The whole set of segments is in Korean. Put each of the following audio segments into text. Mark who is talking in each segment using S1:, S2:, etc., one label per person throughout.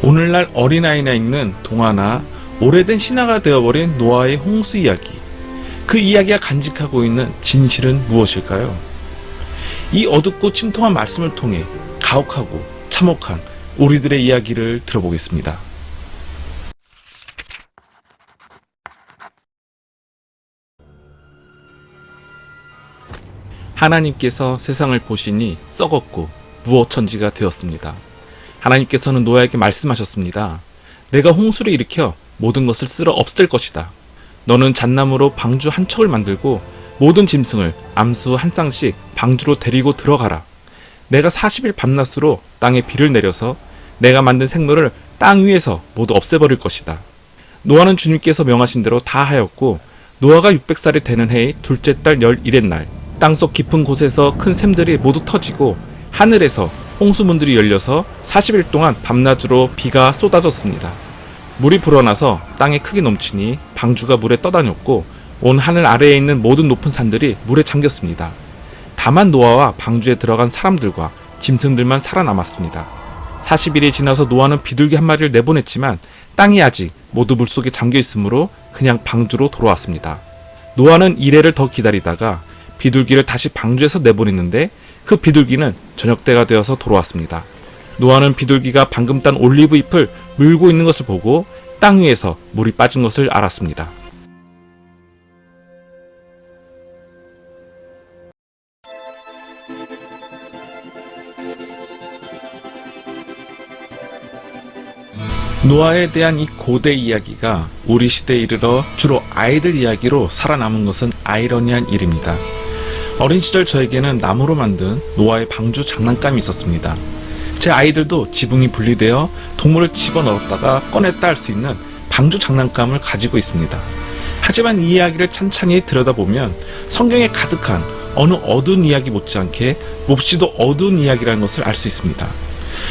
S1: 오늘날 어린아이나 읽는 동화나 오래된 신화가 되어버린 노아의 홍수 이야기, 그 이야기가 간직하고 있는 진실은 무엇일까요? 이 어둡고 침통한 말씀을 통해 가혹하고 참혹한 우리들의 이야기를 들어보겠습니다. 하나님께서 세상을 보시니 썩었고 무어천지가 되었습니다. 하나님께서는 노아에게 말씀하셨습니다. 내가 홍수를 일으켜 모든 것을 쓸어 없앨 것이다. 너는 잣나무로 방주 한 척을 만들고 모든 짐승을 암수 한 쌍씩 방주로 데리고 들어가라. 내가 40일 밤낮으로 땅에 비를 내려서 내가 만든 생물을 땅 위에서 모두 없애버릴 것이다. 노아는 주님께서 명하신 대로 다 하였고, 노아가 600살이 되는 해의 둘째 달 11의 날, 땅속 깊은 곳에서 큰 샘들이 모두 터지고 하늘에서 홍수문들이 열려서 40일 동안 밤낮으로 비가 쏟아졌습니다. 물이 불어나서 땅에 크게 넘치니 방주가 물에 떠다녔고 온 하늘 아래에 있는 모든 높은 산들이 물에 잠겼습니다. 다만 노아와 방주에 들어간 사람들과 짐승들만 살아남았습니다. 40일이 지나서 노아는 비둘기 한 마리를 내보냈지만 땅이 아직 모두 물속에 잠겨 있으므로 그냥 방주로 돌아왔습니다. 노아는 이래를 더 기다리다가 비둘기를 다시 방주에서 내보냈는데 그 비둘기는 저녁때가 되어서 돌아왔습니다. 노아는 비둘기가 방금 딴 올리브 잎을 물고 있는 것을 보고 땅 위에서 물이 빠진 것을 알았습니다. 노아에 대한 이 고대 이야기가 우리 시대에 이르러 주로 아이들 이야기로 살아남은 것은 아이러니한 일입니다. 어린 시절 저에게는 나무로 만든 노아의 방주 장난감이 있었습니다. 제 아이들도 지붕이 분리되어 동물을 집어넣었다가 꺼냈다 할 수 있는 방주 장난감을 가지고 있습니다. 하지만 이 이야기를 찬찬히 들여다보면 성경에 가득한 어느 어두운 이야기 못지않게 몹시도 어두운 이야기라는 것을 알 수 있습니다.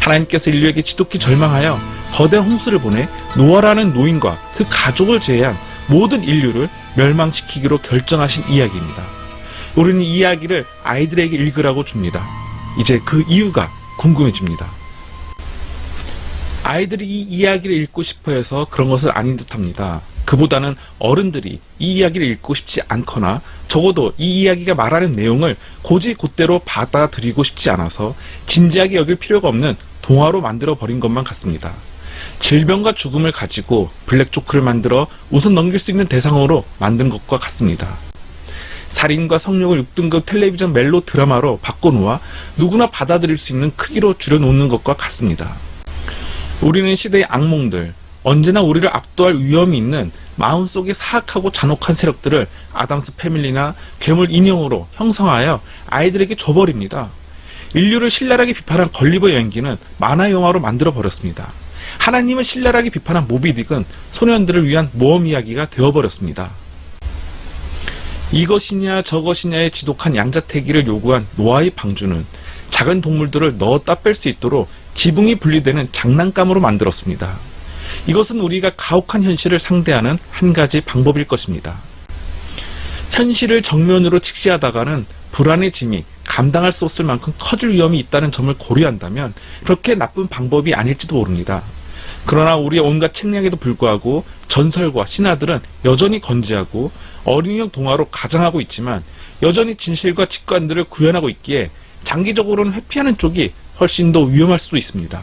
S1: 하나님께서 인류에게 지독히 절망하여 거대한 홍수를 보내 노아라는 노인과 그 가족을 제외한 모든 인류를 멸망시키기로 결정하신 이야기입니다. 우리는 이 이야기를 아이들에게 읽으라고 줍니다. 이제 그 이유가 궁금해집니다. 아이들이 이 이야기를 읽고 싶어 해서 그런 것은 아닌 듯합니다. 그보다는 어른들이 이 이야기를 읽고 싶지 않거나 적어도 이 이야기가 말하는 내용을 곧이곧대로 받아들이고 싶지 않아서 진지하게 여길 필요가 없는 동화로 만들어 버린 것만 같습니다. 질병과 죽음을 가지고 블랙조크를 만들어 웃음 넘길 수 있는 대상으로 만든 것과 같습니다. 살인과 성욕을 6등급 텔레비전 멜로 드라마로 바꿔놓아 누구나 받아들일 수 있는 크기로 줄여놓는 것과 같습니다. 우리는 시대의 악몽들, 언제나 우리를 압도할 위험이 있는 마음속에 사악하고 잔혹한 세력들을 아담스 패밀리나 괴물 인형으로 형성하여 아이들에게 줘버립니다. 인류를 신랄하게 비판한 걸리버 여행기는 만화 영화로 만들어버렸습니다. 하나님을 신랄하게 비판한 모비딕은 소년들을 위한 모험 이야기가 되어버렸습니다. 이것이냐 저것이냐의 지독한 양자택일을 요구한 노아의 방주는 작은 동물들을 넣었다 뺄 수 있도록 지붕이 분리되는 장난감으로 만들었습니다. 이것은 우리가 가혹한 현실을 상대하는 한 가지 방법일 것입니다. 현실을 정면으로 직시하다가는 불안의 짐이 감당할 수 없을 만큼 커질 위험이 있다는 점을 고려한다면 그렇게 나쁜 방법이 아닐지도 모릅니다. 그러나 우리의 온갖 책략에도 불구하고 전설과 신화들은 여전히 건재하고 어린이용 동화로 가장하고 있지만 여전히 진실과 직관들을 구현하고 있기에 장기적으로는 회피하는 쪽이 훨씬 더 위험할 수도 있습니다.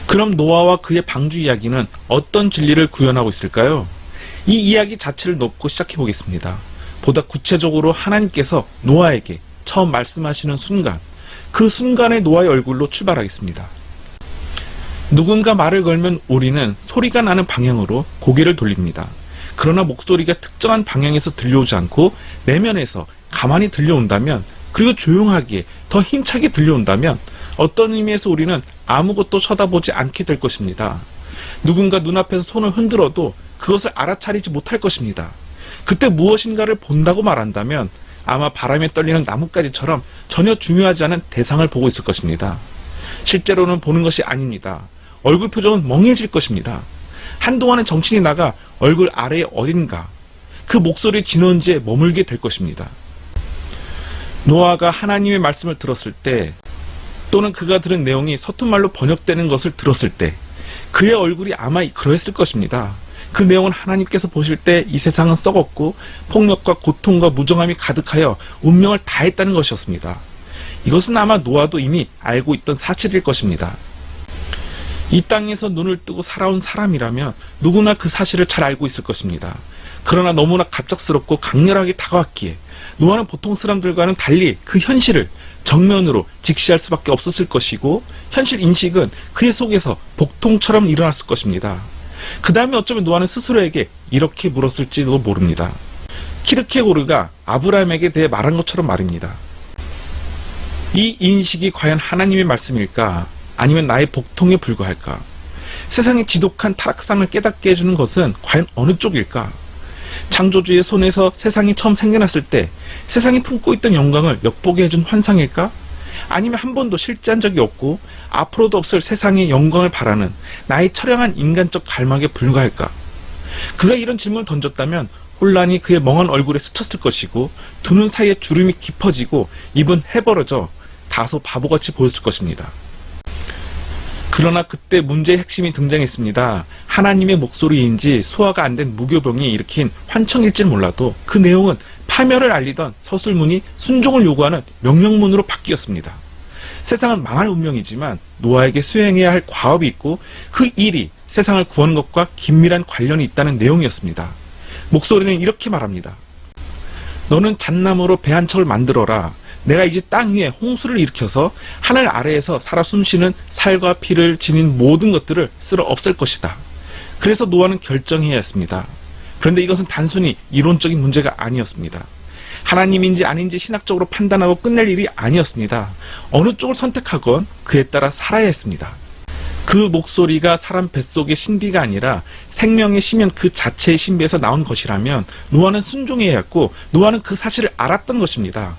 S1: 그럼 노아와 그의 방주 이야기는 어떤 진리를 구현하고 있을까요? 이 이야기 자체를 놓고 시작해 보겠습니다. 보다 구체적으로 하나님께서 노아에게 처음 말씀하시는 순간, 그 순간의 노아의 얼굴로 출발하겠습니다. 누군가 말을 걸면 우리는 소리가 나는 방향으로 고개를 돌립니다. 그러나 목소리가 특정한 방향에서 들려오지 않고 내면에서 가만히 들려온다면, 그리고 조용하게 더 힘차게 들려온다면 어떤 의미에서 우리는 아무것도 쳐다보지 않게 될 것입니다. 누군가 눈앞에서 손을 흔들어도 그것을 알아차리지 못할 것입니다. 그때 무엇인가를 본다고 말한다면 아마 바람에 떨리는 나뭇가지처럼 전혀 중요하지 않은 대상을 보고 있을 것입니다. 실제로는 보는 것이 아닙니다. 얼굴 표정은 멍해질 것입니다. 한동안은 정신이 나가 얼굴 아래에 어딘가 그 목소리 진원지에 머물게 될 것입니다. 노아가 하나님의 말씀을 들었을 때 또는 그가 들은 내용이 서툰 말로 번역되는 것을 들었을 때 그의 얼굴이 아마 그러했을 것입니다. 그 내용은 하나님께서 보실 때 이 세상은 썩었고 폭력과 고통과 무정함이 가득하여 운명을 다했다는 것이었습니다. 이것은 아마 노아도 이미 알고 있던 사실일 것입니다. 이 땅에서 눈을 뜨고 살아온 사람이라면 누구나 그 사실을 잘 알고 있을 것입니다. 그러나 너무나 갑작스럽고 강렬하게 다가왔기에 노아는 보통 사람들과는 달리 그 현실을 정면으로 직시할 수밖에 없었을 것이고, 현실 인식은 그의 속에서 복통처럼 일어났을 것입니다. 그 다음에 어쩌면 노아는 스스로에게 이렇게 물었을지도 모릅니다. 키르케고르가 아브라함에게 대해 말한 것처럼 말입니다. 이 인식이 과연 하나님의 말씀일까? 아니면 나의 복통에 불과할까? 세상의 지독한 타락상을 깨닫게 해주는 것은 과연 어느 쪽일까? 창조주의 손에서 세상이 처음 생겨났을 때 세상이 품고 있던 영광을 엿보게 해준 환상일까? 아니면 한 번도 실제한 적이 없고 앞으로도 없을 세상의 영광을 바라는 나의 처량한 인간적 갈망에 불과할까? 그가 이런 질문을 던졌다면 혼란이 그의 멍한 얼굴에 스쳤을 것이고, 두 눈 사이에 주름이 깊어지고 입은 해벌어져 다소 바보같이 보였을 것입니다. 그러나 그때 문제의 핵심이 등장했습니다. 하나님의 목소리인지 소화가 안 된 무교병이 일으킨 환청일지 몰라도 그 내용은 파멸을 알리던 서술문이 순종을 요구하는 명령문으로 바뀌었습니다. 세상은 망할 운명이지만 노아에게 수행해야 할 과업이 있고, 그 일이 세상을 구하는 것과 긴밀한 관련이 있다는 내용이었습니다. 목소리는 이렇게 말합니다. 너는 잣나무로 배 한 척을 만들어라. 내가 이제 땅 위에 홍수를 일으켜서 하늘 아래에서 살아 숨쉬는 살과 피를 지닌 모든 것들을 쓸어 없앨 것이다. 그래서 노아는 결정해야 했습니다. 그런데 이것은 단순히 이론적인 문제가 아니었습니다. 하나님인지 아닌지 신학적으로 판단하고 끝낼 일이 아니었습니다. 어느 쪽을 선택하건 그에 따라 살아야 했습니다. 그 목소리가 사람 뱃속의 신비가 아니라 생명의 심연 그 자체의 신비에서 나온 것이라면 노아는 순종해야 했고, 노아는 그 사실을 알았던 것입니다.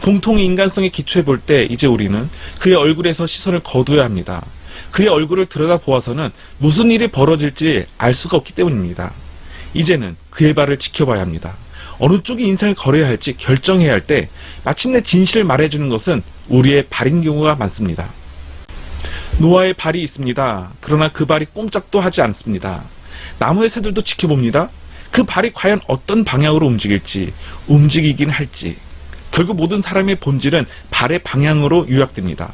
S1: 공통의 인간성에 기초해 볼 때 이제 우리는 그의 얼굴에서 시선을 거두어야 합니다. 그의 얼굴을 들여다보아서는 무슨 일이 벌어질지 알 수가 없기 때문입니다. 이제는 그의 발을 지켜봐야 합니다. 어느 쪽이 인생을 걸어야 할지 결정해야 할 때 마침내 진실을 말해주는 것은 우리의 발인 경우가 많습니다. 노아의 발이 있습니다. 그러나 그 발이 꼼짝도 하지 않습니다. 나무의 새들도 지켜봅니다. 그 발이 과연 어떤 방향으로 움직일지, 움직이긴 할지. 결국 모든 사람의 본질은 발의 방향으로 요약됩니다.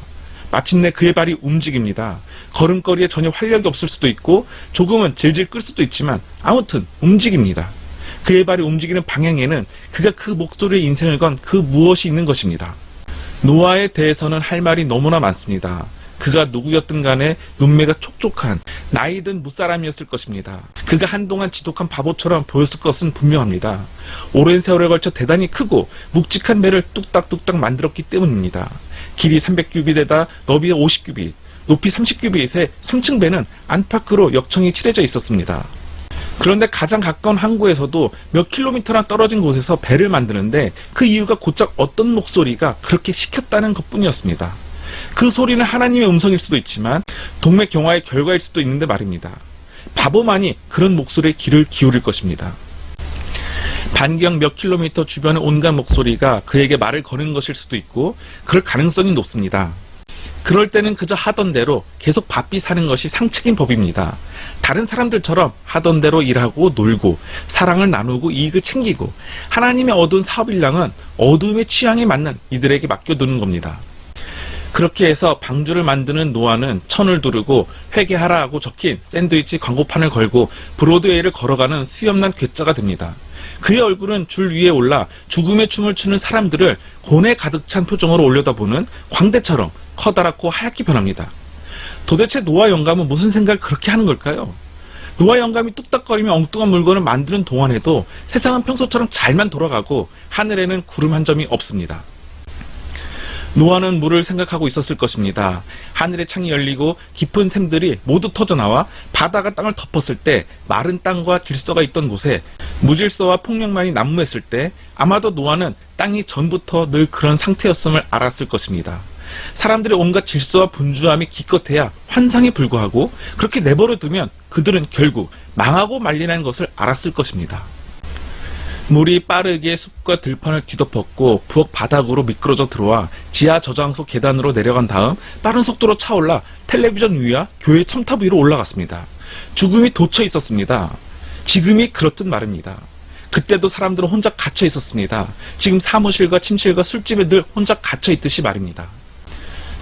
S1: 마침내 그의 발이 움직입니다. 걸음걸이에 전혀 활력이 없을 수도 있고 조금은 질질 끌 수도 있지만 아무튼 움직입니다. 그의 발이 움직이는 방향에는 그가 그 목소리의 인생을 건 그 무엇이 있는 것입니다. 노아에 대해서는 할 말이 너무나 많습니다. 그가 누구였든 간에 눈매가 촉촉한 나이든 무사람이었을 것입니다. 그가 한동안 지독한 바보처럼 보였을 것은 분명합니다. 오랜 세월에 걸쳐 대단히 크고 묵직한 배를 뚝딱뚝딱 만들었기 때문입니다. 길이 300규빗에다 너비 50규빗, 높이 30규빗의 3층 배는 안팎으로 역청이 칠해져 있었습니다. 그런데 가장 가까운 항구에서도 몇 킬로미터나 떨어진 곳에서 배를 만드는데 그 이유가 곧장 어떤 목소리가 그렇게 시켰다는 것뿐이었습니다. 그 소리는 하나님의 음성일 수도 있지만 동맥경화의 결과일 수도 있는데 말입니다. 바보만이 그런 목소리에 귀를 기울일 것입니다. 반경 몇 킬로미터 주변의 온갖 목소리가 그에게 말을 거는 것일 수도 있고 그럴 가능성이 높습니다. 그럴 때는 그저 하던 대로 계속 바삐 사는 것이 상책인 법입니다. 다른 사람들처럼 하던 대로 일하고 놀고 사랑을 나누고 이익을 챙기고 하나님의 어두운 사업 일량은 어두움의 취향에 맞는 이들에게 맡겨두는 겁니다. 그렇게 해서 방주를 만드는 노아는 천을 두르고 회개하라 하고 적힌 샌드위치 광고판을 걸고 브로드웨이를 걸어가는 수염난 괴짜가 됩니다. 그의 얼굴은 줄 위에 올라 죽음의 춤을 추는 사람들을 고뇌 가득 찬 표정으로 올려다보는 광대처럼 커다랗고 하얗게 변합니다. 도대체 노아 영감은 무슨 생각을 그렇게 하는 걸까요? 노아 영감이 뚝딱거리며 엉뚱한 물건을 만드는 동안에도 세상은 평소처럼 잘만 돌아가고 하늘에는 구름 한 점이 없습니다. 노아는 물을 생각하고 있었을 것입니다. 하늘의 창이 열리고 깊은 샘들이 모두 터져나와 바다가 땅을 덮었을 때 마른 땅과 질서가 있던 곳에 무질서와 폭력만이 난무했을 때 아마도 노아는 땅이 전부터 늘 그런 상태였음을 알았을 것입니다. 사람들의 온갖 질서와 분주함이 기껏해야 환상에 불과하고 그렇게 내버려 두면 그들은 결국 망하고 말리라는 것을 알았을 것입니다. 물이 빠르게 숲과 들판을 뒤덮었고 부엌 바닥으로 미끄러져 들어와 지하 저장소 계단으로 내려간 다음 빠른 속도로 차올라 텔레비전 위와 교회 첨탑 위로 올라갔습니다. 죽음이 돋쳐 있었습니다. 지금이 그렇듯 말입니다. 그때도 사람들은 혼자 갇혀 있었습니다. 지금 사무실과 침실과 술집에 늘 혼자 갇혀 있듯이 말입니다.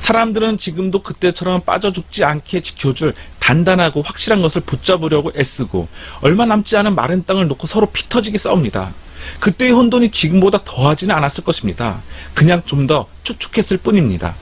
S1: 사람들은 지금도 그때처럼 빠져 죽지 않게 지켜줄 단단하고 확실한 것을 붙잡으려고 애쓰고 얼마 남지 않은 마른 땅을 놓고 서로 피 터지게 싸웁니다. 그때의 혼돈이 지금보다 더하지는 않았을 것입니다. 그냥 좀 더 축축했을 뿐입니다.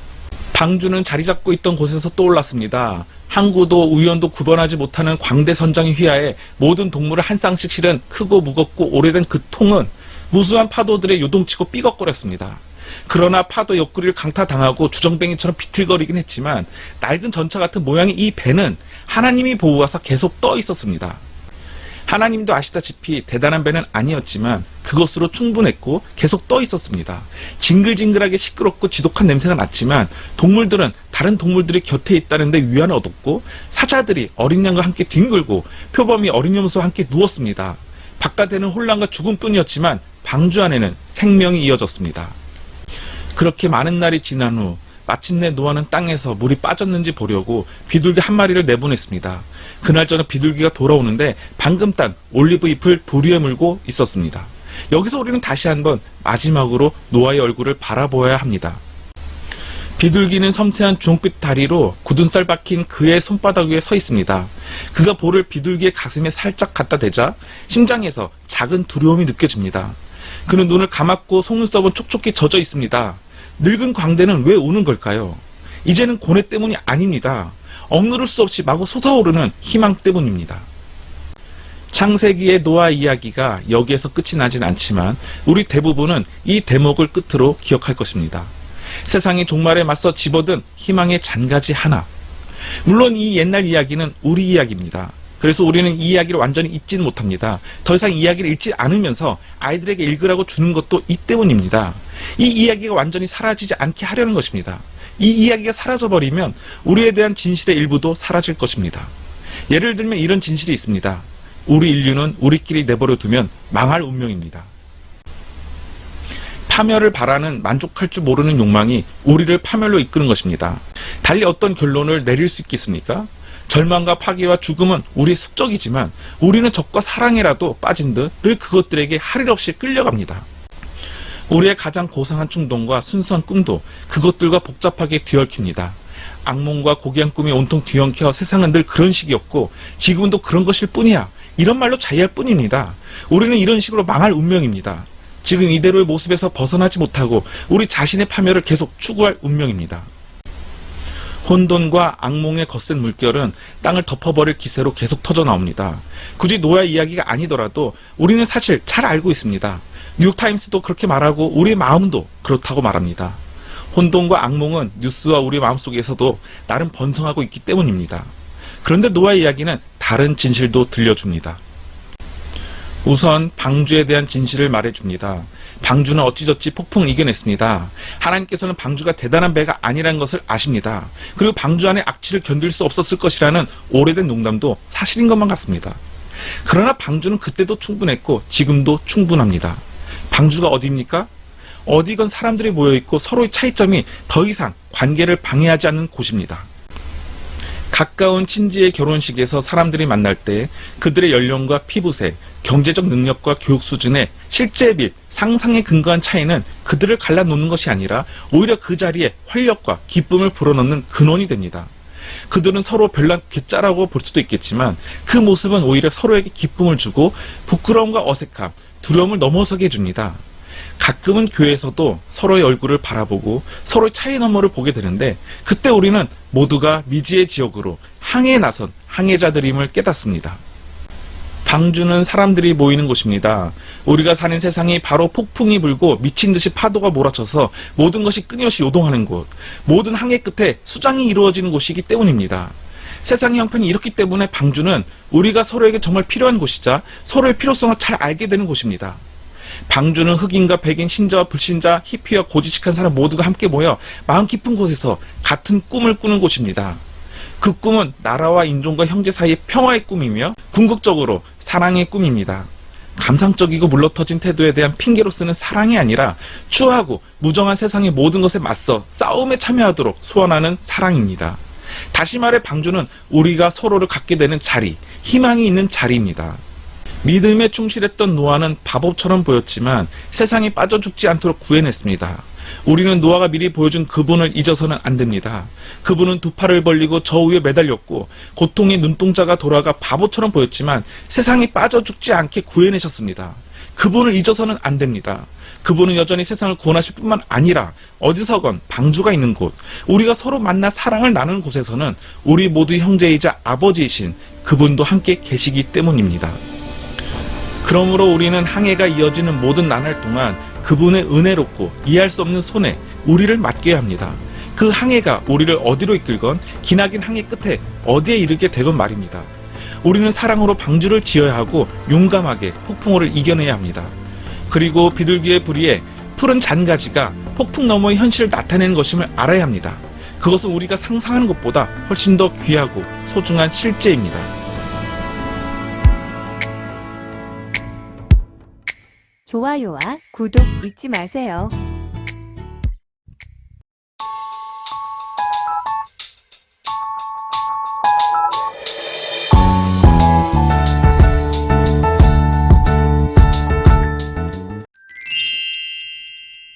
S1: 방주는 자리 잡고 있던 곳에서 떠올랐습니다. 항구도 우연도 구분하지 못하는 광대 선장의 휘하에 모든 동물을 한 쌍씩 실은 크고 무겁고 오래된 그 통은 무수한 파도들에 요동치고 삐걱거렸습니다. 그러나 파도 옆구리를 강타당하고 주정뱅이처럼 비틀거리긴 했지만 낡은 전차 같은 모양의 이 배는 하나님이 보호하사 계속 떠 있었습니다. 하나님도 아시다시피 대단한 배는 아니었지만 그것으로 충분했고 계속 떠 있었습니다. 징글징글하게 시끄럽고 지독한 냄새가 났지만 동물들은 다른 동물들이 곁에 있다는 데 위안을 얻었고 사자들이 어린 양과 함께 뒹굴고 표범이 어린 염소와 함께 누웠습니다. 바깥에는 혼란과 죽음뿐이었지만 방주 안에는 생명이 이어졌습니다. 그렇게 많은 날이 지난 후 마침내 노아는 땅에서 물이 빠졌는지 보려고 비둘기 한 마리를 내보냈습니다. 그날 저는 비둘기가 돌아오는데 방금 딴 올리브 잎을 불 위에 물고 있었습니다. 여기서 우리는 다시 한번 마지막으로 노아의 얼굴을 바라보아야 합니다. 비둘기는 섬세한 주홍빛 다리로 굳은 살 박힌 그의 손바닥 위에 서 있습니다. 그가 볼을 비둘기의 가슴에 살짝 갖다 대자 심장에서 작은 두려움이 느껴집니다. 그는 눈을 감았고 속눈썹은 촉촉히 젖어 있습니다. 늙은 광대는 왜 우는 걸까요? 이제는 고뇌 때문이 아닙니다. 억누를 수 없이 마구 솟아오르는 희망 때문입니다. 창세기의 노아 이야기가 여기에서 끝이 나진 않지만 우리 대부분은 이 대목을 끝으로 기억할 것입니다. 세상의 종말에 맞서 집어든 희망의 잔가지 하나. 물론 이 옛날 이야기는 우리 이야기입니다. 그래서 우리는 이 이야기를 완전히 잊지는 못합니다. 더 이상 이야기를 읽지 않으면서 아이들에게 읽으라고 주는 것도 이 때문입니다. 이 이야기가 완전히 사라지지 않게 하려는 것입니다. 이 이야기가 사라져버리면 우리에 대한 진실의 일부도 사라질 것입니다. 예를 들면 이런 진실이 있습니다. 우리 인류는 우리끼리 내버려 두면 망할 운명입니다. 파멸을 바라는 만족할 줄 모르는 욕망이 우리를 파멸로 이끄는 것입니다. 달리 어떤 결론을 내릴 수 있겠습니까? 절망과 파괴와 죽음은 우리의 숙적이지만 우리는 적과 사랑에라도 빠진 듯 늘 그것들에게 할 일 없이 끌려갑니다. 우리의 가장 고상한 충동과 순수한 꿈도 그것들과 복잡하게 뒤얽힙니다. 악몽과 고귀한 꿈이 온통 뒤엉켜 세상은 늘 그런 식이었고 지금도 그런 것일 뿐이야. 이런 말로 자유할 뿐입니다. 우리는 이런 식으로 망할 운명입니다. 지금 이대로의 모습에서 벗어나지 못하고 우리 자신의 파멸을 계속 추구할 운명입니다. 혼돈과 악몽의 거센 물결은 땅을 덮어버릴 기세로 계속 터져나옵니다. 굳이 노아 이야기가 아니더라도 우리는 사실 잘 알고 있습니다. 뉴욕타임스도 그렇게 말하고 우리의 마음도 그렇다고 말합니다. 혼돈과 악몽은 뉴스와 우리 마음속에서도 나름 번성하고 있기 때문입니다. 그런데 노아 이야기는 다른 진실도 들려줍니다. 우선 방주에 대한 진실을 말해줍니다. 방주는 어찌저찌 폭풍을 이겨냈습니다. 하나님께서는 방주가 대단한 배가 아니라는 것을 아십니다. 그리고 방주 안의 악취를 견딜 수 없었을 것이라는 오래된 농담도 사실인 것만 같습니다. 그러나 방주는 그때도 충분했고 지금도 충분합니다. 방주가 어디입니까? 어디건 사람들이 모여있고 서로의 차이점이 더 이상 관계를 방해하지 않는 곳입니다. 가까운 친지의 결혼식에서 사람들이 만날 때 그들의 연령과 피부색, 경제적 능력과 교육 수준의 실제 및 상상에 근거한 차이는 그들을 갈라놓는 것이 아니라 오히려 그 자리에 활력과 기쁨을 불어넣는 근원이 됩니다. 그들은 서로 별난 괴짜라고 볼 수도 있겠지만 그 모습은 오히려 서로에게 기쁨을 주고 부끄러움과 어색함, 두려움을 넘어서게 해줍니다. 가끔은 교회에서도 서로의 얼굴을 바라보고 서로의 차이 너머를 보게 되는데 그때 우리는 모두가 미지의 지역으로 항해에 나선 항해자들임을 깨닫습니다. 방주는 사람들이 모이는 곳입니다. 우리가 사는 세상이 바로 폭풍이 불고 미친 듯이 파도가 몰아쳐서 모든 것이 끊임없이 요동하는 곳, 모든 항해 끝에 수장이 이루어지는 곳이기 때문입니다. 세상의 형편이 이렇기 때문에 방주는 우리가 서로에게 정말 필요한 곳이자 서로의 필요성을 잘 알게 되는 곳입니다. 방주는 흑인과 백인, 신자와 불신자, 히피와 고지식한 사람 모두가 함께 모여 마음 깊은 곳에서 같은 꿈을 꾸는 곳입니다. 그 꿈은 나라와 인종과 형제 사이의 평화의 꿈이며 궁극적으로 사랑의 꿈입니다. 감상적이고 물러터진 태도에 대한 핑계로 쓰는 사랑이 아니라 추하고 무정한 세상의 모든 것에 맞서 싸움에 참여하도록 소원하는 사랑입니다. 다시 말해 방주는 우리가 서로를 갖게 되는 자리, 희망이 있는 자리입니다. 믿음에 충실했던 노아는 바보처럼 보였지만 세상에 빠져 죽지 않도록 구해냈습니다. 우리는 노아가 미리 보여준 그분을 잊어서는 안 됩니다. 그분은 두 팔을 벌리고 저 위에 매달렸고 고통의 눈동자가 돌아가 바보처럼 보였지만 세상에 빠져 죽지 않게 구해내셨습니다. 그분을 잊어서는 안 됩니다. 그분은 여전히 세상을 구원하실 뿐만 아니라 어디서건 방주가 있는 곳, 우리가 서로 만나 사랑을 나누는 곳에서는 우리 모두 형제이자 아버지이신 그분도 함께 계시기 때문입니다. 그러므로 우리는 항해가 이어지는 모든 나날 동안 그분의 은혜롭고 이해할 수 없는 손에 우리를 맡겨야 합니다. 그 항해가 우리를 어디로 이끌건 기나긴 항해 끝에 어디에 이르게 되건 말입니다. 우리는 사랑으로 방주를 지어야 하고 용감하게 폭풍우를 이겨내야 합니다. 그리고 비둘기의 부리에 푸른 잔가지가 폭풍 너머의 현실을 나타내는 것임을 알아야 합니다. 그것은 우리가 상상하는 것보다 훨씬 더 귀하고 소중한 실제입니다.
S2: 좋아요와 구독 잊지 마세요.